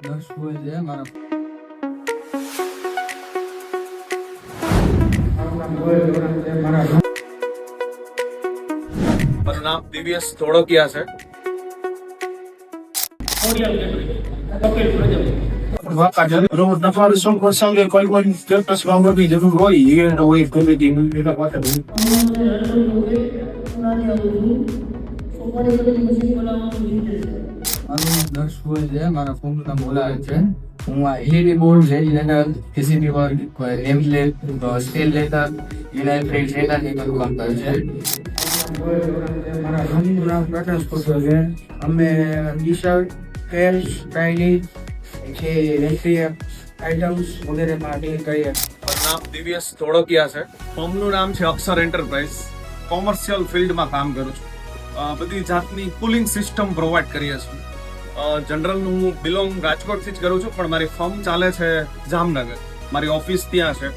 દસ હોય છે મારા મારું નામ દિવ્યેશ ધોળકિયા છે. રોજ નફારી સંકો સંગે કોઈ કોઈ સ્ટેટસ માંગવાની જરૂર હોય એ હોય કમિટી એના માટે મારું દસ હોય છે મારા ફોન નામ બોલાવે છે. હું આ એલઈડી બોર્ડ છે એના PCB work name plate steel letter એના પ્રિન્ટ એનાથી બધું કામ કરે છે. મારા ફોનનું નામ પ્રકાશ કોટલ છે. અમે ટી શર્ટ પેન્ટ ચાઇનીઝ કે રેન્ટ્રી આઇટમ્સ વગેરેમાં ડીલ કરીએ. મારું નામ દિવ્યેશ ધોળકિયા છે. ફર્મનું નામ છે અક્ષર એન્ટરપ્રાઇઝ. કોમર્શિયલ ફિલ્ડમાં કામ કરું છું. બધી જાતની કુલિંગ સિસ્ટમ પ્રોવાઈડ કરીએ છીએ. જનરલ હું બિલોંગ રાજકોટથી જ કરું છું, પણ મારી ફર્મ ચાલે છે જામનગર. મારી ઓફિસ ત્યાં છે.